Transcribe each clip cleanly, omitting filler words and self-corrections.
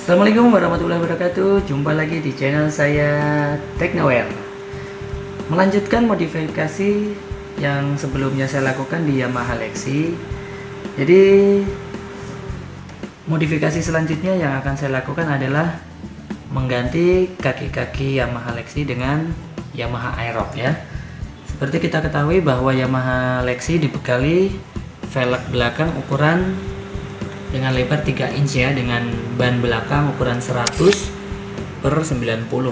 Assalamualaikum warahmatullahi wabarakatuh. Jumpa lagi di channel saya Teknoware. Melanjutkan modifikasi yang sebelumnya saya lakukan di Yamaha Lexi. Jadi modifikasi selanjutnya yang akan saya lakukan adalah mengganti kaki-kaki Yamaha Lexi dengan Yamaha Aerox ya. Seperti kita ketahui bahwa Yamaha Lexi dibekali velg belakang ukuran dengan lebar 3 inch ya, dengan ban belakang ukuran 100/90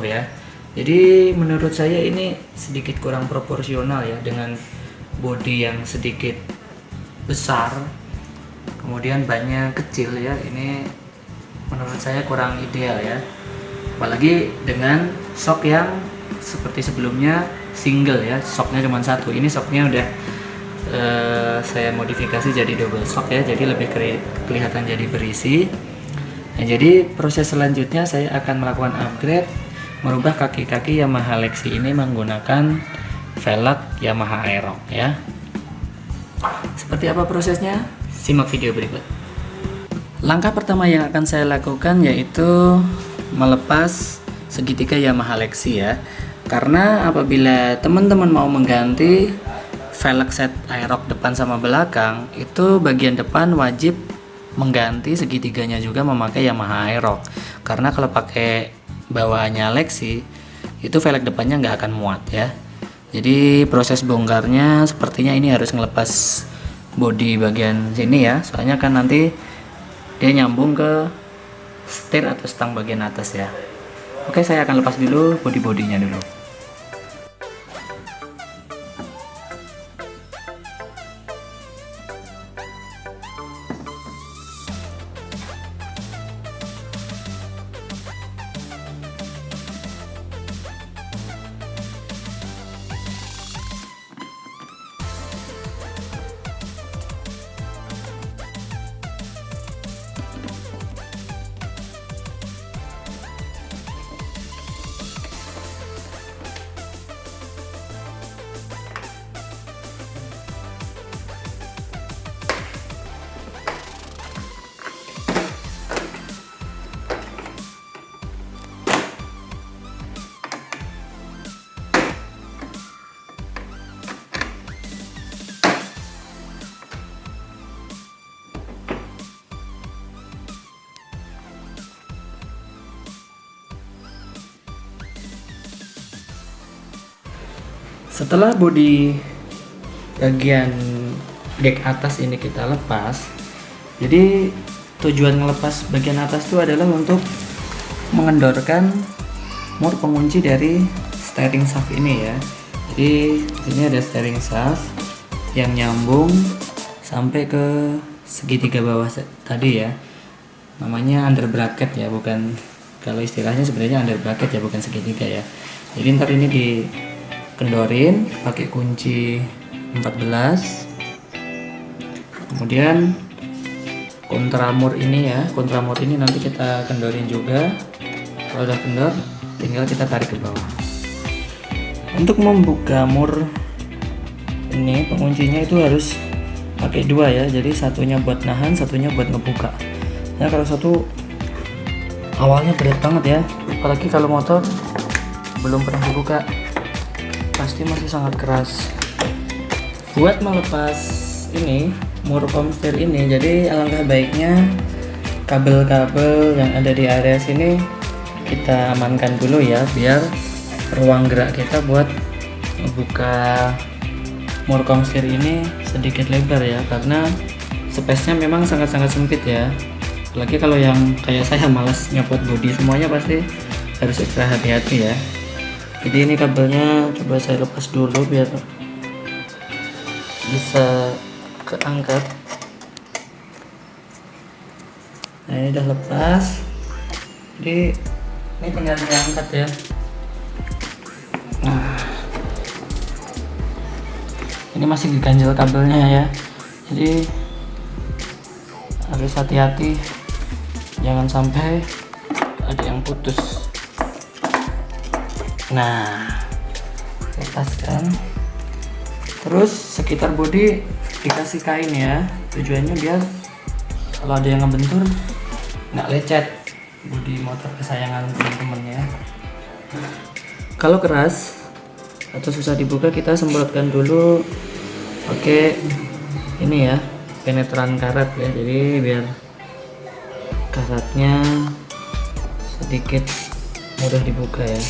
ya. Jadi menurut saya ini sedikit kurang proporsional ya, dengan bodi yang sedikit besar kemudian bannya kecil ya. Ini menurut saya kurang ideal ya, apalagi dengan shock yang seperti sebelumnya single ya, shocknya cuma satu. Ini shocknya udah saya modifikasi jadi double shock ya, jadi lebih kelihatan jadi berisi. Nah, jadi proses selanjutnya saya akan melakukan upgrade, merubah kaki-kaki Yamaha Lexi ini menggunakan velg Yamaha Aerox ya. Seperti apa prosesnya? Simak video berikut. Langkah pertama yang akan saya lakukan yaitu melepas segitiga Yamaha Lexi ya. Karena apabila teman-teman mau mengganti velg set Aerox depan sama belakang, itu bagian depan wajib mengganti segitiganya juga memakai Yamaha Aerox. Karena kalau pakai bawaannya Lexi itu velg depannya nggak akan muat ya. Jadi proses bongkarnya sepertinya ini harus ngelepas bodi bagian sini ya, soalnya kan nanti dia nyambung ke setir atau stang bagian atas ya. Oke, saya akan lepas dulu bodi-bodinya dulu. Setelah bodi bagian deck atas ini kita lepas, jadi tujuan ngelepas bagian atas itu adalah untuk mengendorkan mur pengunci dari steering shaft ini ya. Jadi ini ada steering shaft yang nyambung sampai ke segitiga bawah tadi ya, namanya under bracket ya, bukan, kalau istilahnya sebenarnya under bracket ya, bukan segitiga ya. Jadi ntar ini dikendorin pakai kunci 14, kemudian kontramur ini ya, kontramur ini nanti kita kendorin juga. Kalau udah kendor tinggal kita tarik ke bawah. Untuk membuka mur ini penguncinya itu harus pakai dua ya, jadi satunya buat nahan, satunya buat ngebuka ya. Kalau satu awalnya berat banget ya, apalagi kalau motor belum pernah dibuka, pasti masih sangat keras. Buat melepas ini mur komstir ini, jadi alangkah baiknya kabel-kabel yang ada di area sini kita amankan dulu ya, biar ruang gerak kita buat membuka mur komstir ini sedikit lebar ya, karena space-nya memang sangat-sangat sempit ya. Apalagi kalau yang kayak saya malas nyopot bodi semuanya, pasti harus ekstra hati-hati ya. Jadi ini kabelnya coba saya lepas dulu biar bisa keangkat. Nah, ini udah lepas, jadi ini tinggal diangkat ya. Nah, ini masih diganjel kabelnya ya, jadi harus hati-hati jangan sampai ada yang putus. Nah, lepaskan, terus sekitar bodi dikasih kain ya, tujuannya biar kalau ada yang ngebentur nggak lecet bodi motor kesayangan teman-teman ya. Kalau keras atau susah dibuka, kita semprotkan dulu pakai ini ya, penetran karet ya, jadi biar karetnya sedikit mudah dibuka ya.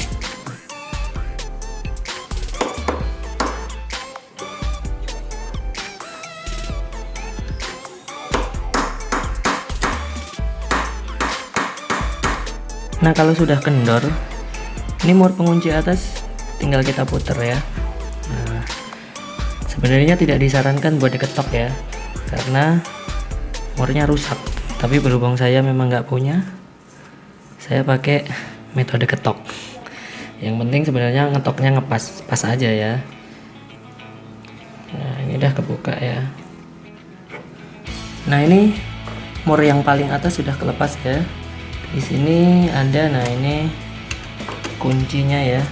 Nah, kalau sudah kendor, ini mur pengunci atas tinggal kita puter ya. Nah, sebenarnya tidak disarankan buat diketok ya, karena murnya rusak. Tapi berhubung saya memang nggak punya, saya pakai metode ketok. Yang penting sebenarnya ngetoknya pas aja ya. Nah, ini udah kebuka ya. Nah, ini mur yang paling atas sudah kelepas ya. Di sini ada, nah ini kuncinya ya.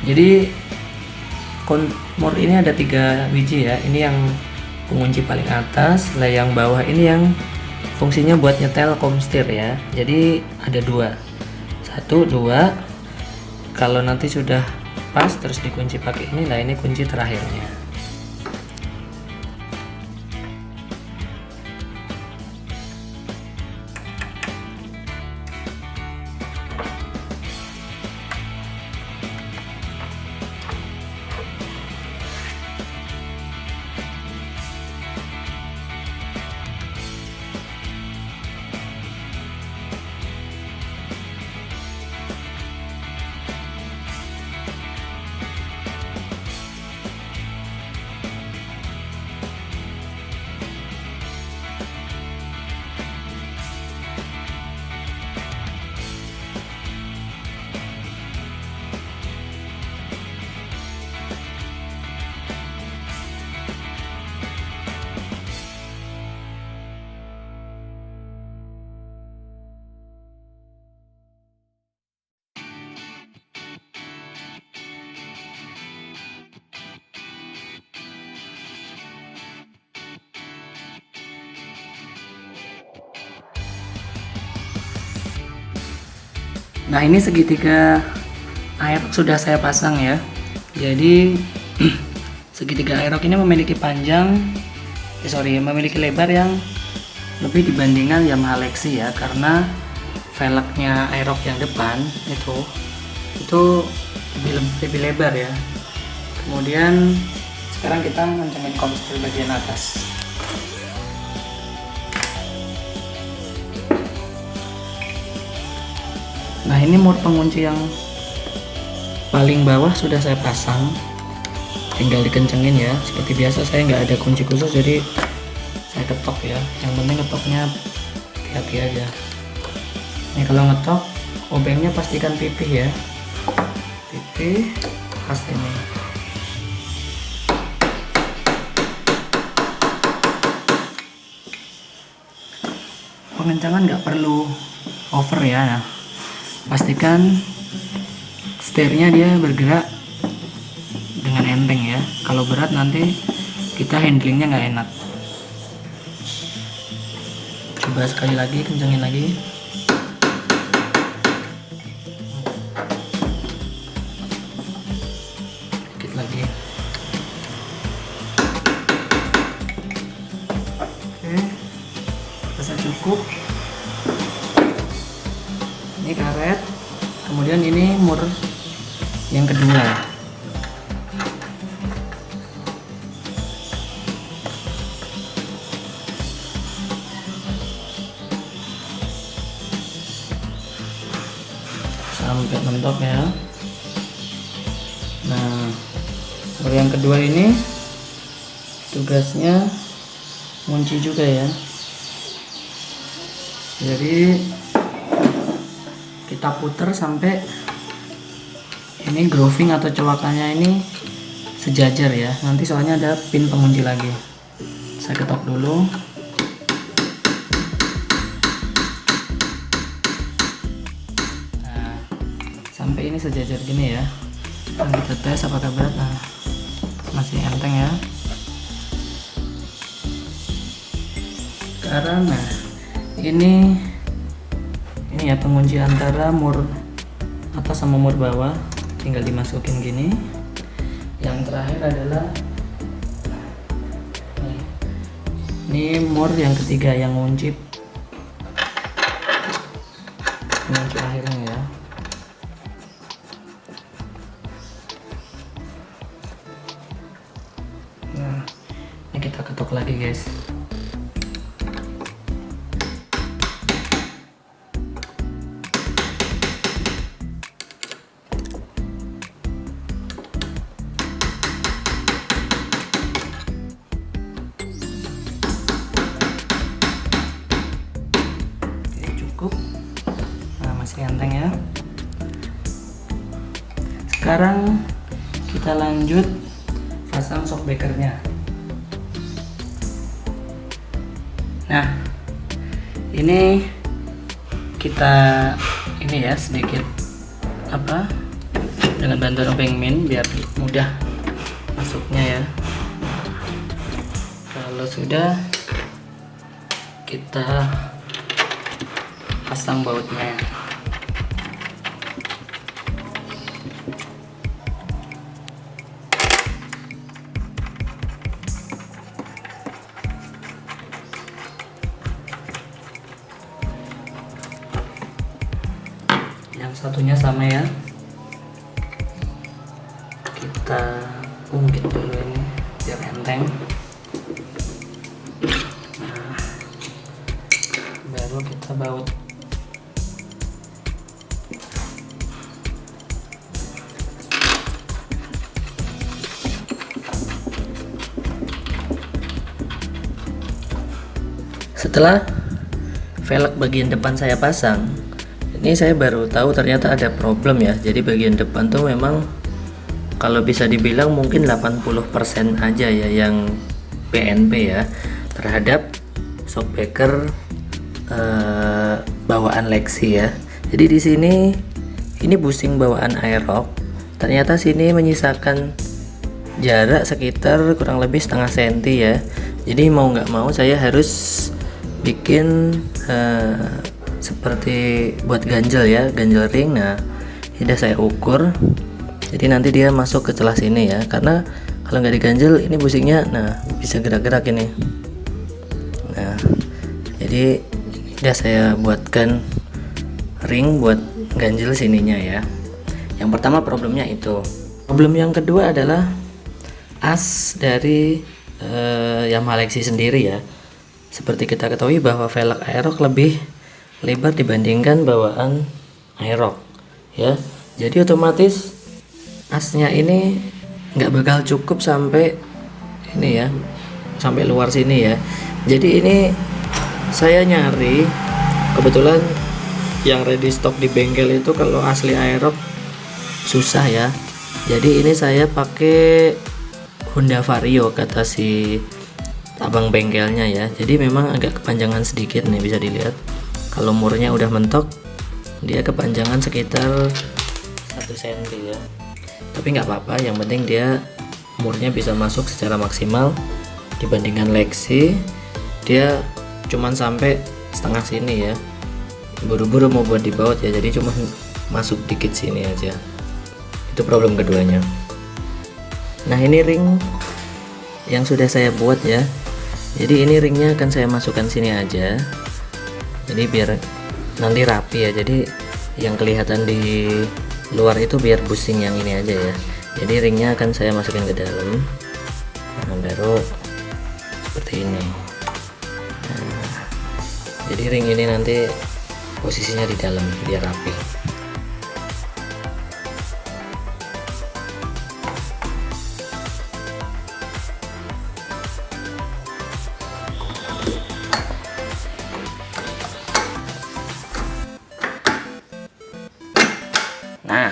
Jadi mur ini ada 3 biji ya. Ini yang pengunci paling atas, lah yang bawah ini yang fungsinya buat nyetel komstir ya. Jadi ada 2, 1, 2. Kalau nanti sudah pas terus dikunci pakai ini, lah ini kunci terakhirnya. Nah, ini segitiga airok sudah saya pasang ya. Jadi segitiga airok ini memiliki memiliki lebar yang lebih dibandingkan Yamaha Lexi ya, karena velgnya airok yang depan itu lebih lebar ya. Kemudian sekarang kita kencangin komstir bagian atas. Nah, ini mur pengunci yang paling bawah sudah saya pasang, tinggal dikencengin ya. Seperti biasa saya nggak ada kunci khusus, jadi saya ketok ya. Yang penting ketoknya hati-hati aja. Ini kalau ngetok, obengnya pastikan pipih ya, pipih pas ini. Pengencangan nggak perlu over ya. Nah, pastikan setirnya dia bergerak dengan enteng ya. Kalau berat nanti kita handlingnya nggak enak. Coba sekali lagi, kencengin lagi. Dikit lagi. Oke, rasa cukup. Ini karet, kemudian ini mur yang kedua. Sampai mentok ya. Nah, mur yang kedua ini tugasnya kunci juga ya. Jadi kita puter sampai ini grooving atau colokannya ini sejajar ya. Nanti soalnya ada pin pengunci lagi. Saya ketok dulu. Nah, sampai ini sejajar gini ya. Dan kita tes apakah berat. Nah, masih enteng ya. Sekarang nah, Ini ya pengunci antara mur atas sama mur bawah, tinggal dimasukin gini. Yang terakhir adalah ini mur yang ketiga yang pengunci akhirnya ya. Nah, ini kita ketuk lagi guys. Oke, cukup. Nah, masih enteng ya. Sekarang kita lanjut pasang shockbreakernya. Nah, ini kita ya sedikit dengan bantuan obeng min biar mudah masuknya ya. Kalau sudah, kita pasang bautnya. Yang satunya sama ya, kita ungkit dulu ini biar enteng. Nah, baru kita baut. Setelah velg bagian depan saya pasang, ini saya baru tahu ternyata ada problem ya. Jadi bagian depan tuh memang kalau bisa dibilang mungkin 80% aja ya yang PNP ya terhadap shockbreaker bawaan Lexi ya. Jadi di sini ini bushing bawaan Aerox. Ternyata sini menyisakan jarak sekitar kurang lebih setengah senti ya. Jadi mau nggak mau saya harus bikin seperti buat ganjel ya, ganjel ring. Nah, sudah saya ukur. Jadi nanti dia masuk ke celah sini ya. Karena kalau nggak diganjel ini bushingnya, nah bisa gerak-gerak ini. Nah, jadi sudah saya buatkan ring buat ganjel sininya ya. Yang pertama problemnya itu. Problem yang kedua adalah as dari Yamaha Lexi sendiri ya. Seperti kita ketahui bahwa velg Aerox lebih lebar dibandingkan bawaan Aerox ya. Jadi otomatis asnya ini nggak bakal cukup sampai ini ya, sampai luar sini ya. Jadi ini saya nyari, kebetulan yang ready stock di bengkel itu kalau asli Aerox susah ya. Jadi ini saya pakai Honda Vario kata si abang bengkelnya ya. Jadi memang agak kepanjangan sedikit nih, bisa dilihat. Kalau murnya udah mentok, dia kepanjangan sekitar 1 cm ya. Tapi nggak apa-apa, yang penting dia murnya bisa masuk secara maksimal. Dibandingkan Lexi, dia cuman sampai setengah sini ya. Buru-buru mau buat dibaut ya, jadi cuma masuk dikit sini aja. Itu problem keduanya. Nah, ini ring yang sudah saya buat ya. Jadi ini ringnya akan saya masukkan sini aja. Jadi biar nanti rapi ya. Jadi yang kelihatan di luar itu biar bushing yang ini aja ya. Jadi ringnya akan saya masukin ke dalam. Nah, baru seperti ini. Nah, jadi ring ini nanti posisinya di dalam biar rapi. Nah,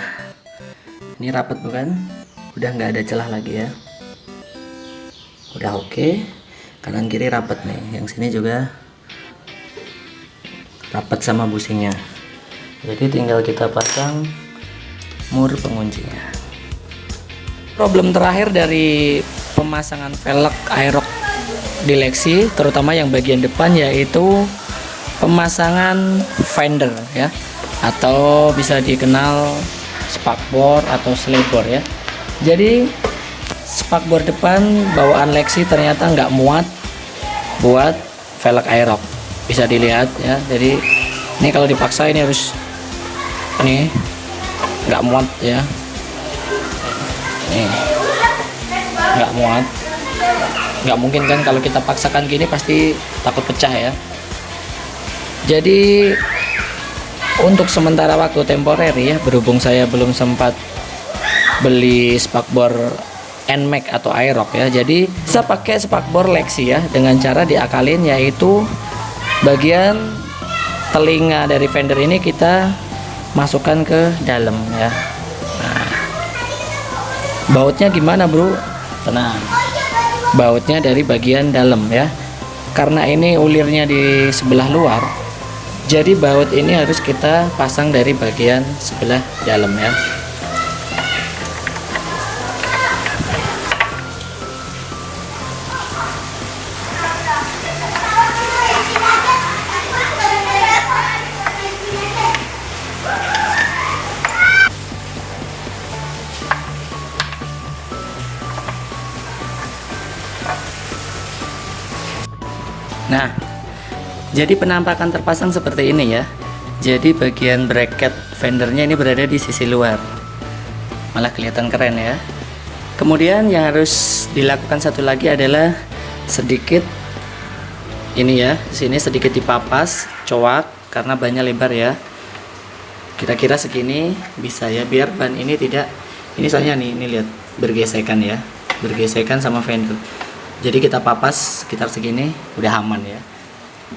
ini rapat bukan? Udah nggak ada celah lagi ya. Udah oke. Kanan kiri rapat nih. Yang sini juga rapat sama bushingnya. Jadi tinggal kita pasang mur penguncinya. Problem terakhir dari pemasangan velg Aerox di Lexi, terutama yang bagian depan, yaitu pemasangan fender ya, atau bisa dikenal spakbor atau slebor ya. Jadi spakbor depan bawaan Lexi ternyata nggak muat buat velg Aerox, bisa dilihat ya. Jadi ini kalau dipaksa ini harus, ini nggak muat ya, nih nggak muat, nggak mungkin kan kalau kita paksakan gini pasti takut pecah ya. Jadi untuk sementara waktu temporer ya, berhubung saya belum sempat beli spakbor NMAX atau Aerox ya, jadi bisa pakai spakbor Lexi ya, dengan cara diakalin, yaitu bagian telinga dari fender ini kita masukkan ke dalam ya. Nah, bautnya gimana bro? Tenang, bautnya dari bagian dalam ya, karena ini ulirnya di sebelah luar, jadi baut ini harus kita pasang dari bagian sebelah dalam ya. Nah, jadi penampakan terpasang seperti ini ya. Jadi bagian bracket fendernya ini berada di sisi luar, malah kelihatan keren ya. Kemudian yang harus dilakukan satu lagi adalah sedikit ini ya, sini sedikit dipapas coak karena bannya lebar ya. Kira-kira segini bisa ya, biar ban ini tidak, ini soalnya nih, ini lihat bergesekan ya, bergesekan sama fender. Jadi kita papas sekitar segini udah aman ya.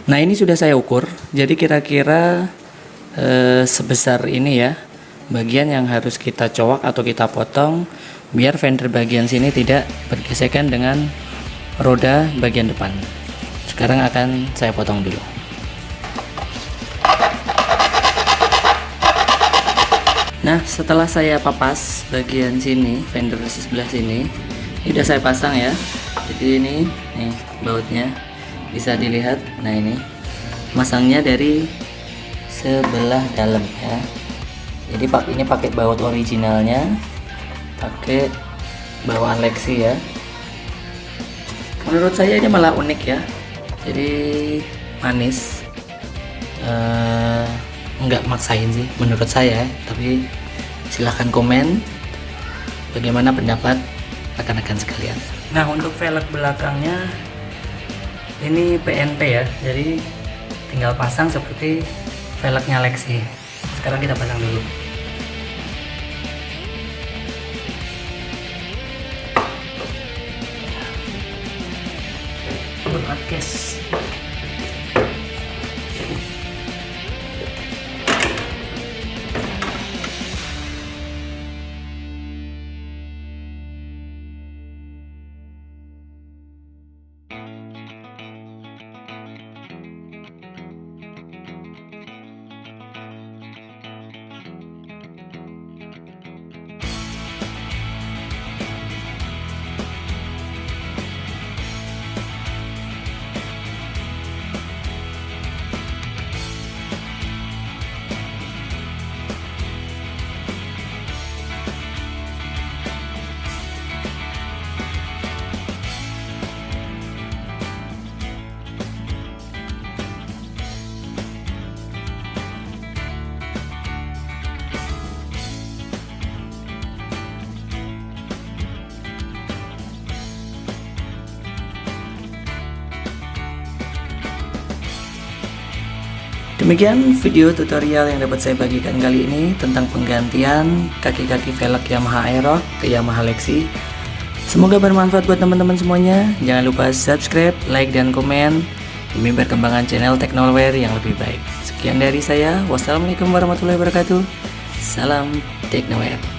Nah ini sudah saya ukur, jadi kira-kira sebesar ini ya bagian yang harus kita coak atau kita potong, biar fender bagian sini tidak bergesekan dengan roda bagian depan. Sekarang akan saya potong dulu. Nah setelah saya papas bagian sini, fender sebelah sini, ini udah saya pasang ya. Jadi ini nih bautnya bisa dilihat. Nah ini masangnya dari sebelah dalam ya. Jadi ini pakai baut originalnya, pakai bawaan Lexi ya. Menurut saya ini malah unik ya, jadi manis. Nggak maksain sih menurut saya, tapi silahkan komen bagaimana pendapat rekan-rekan sekalian. Nah untuk velg belakangnya ini PNP ya, jadi tinggal pasang seperti velgnya Lexi. Sekarang kita pasang dulu. Berat guys. Demikian video tutorial yang dapat saya bagikan kali ini tentang penggantian kaki-kaki velg Yamaha Aerox ke Yamaha Lexi. Semoga bermanfaat buat teman-teman semuanya. Jangan lupa subscribe, like, dan komen demi perkembangan channel Teknoware yang lebih baik. Sekian dari saya. Wassalamualaikum warahmatullahi wabarakatuh. Salam Teknoware.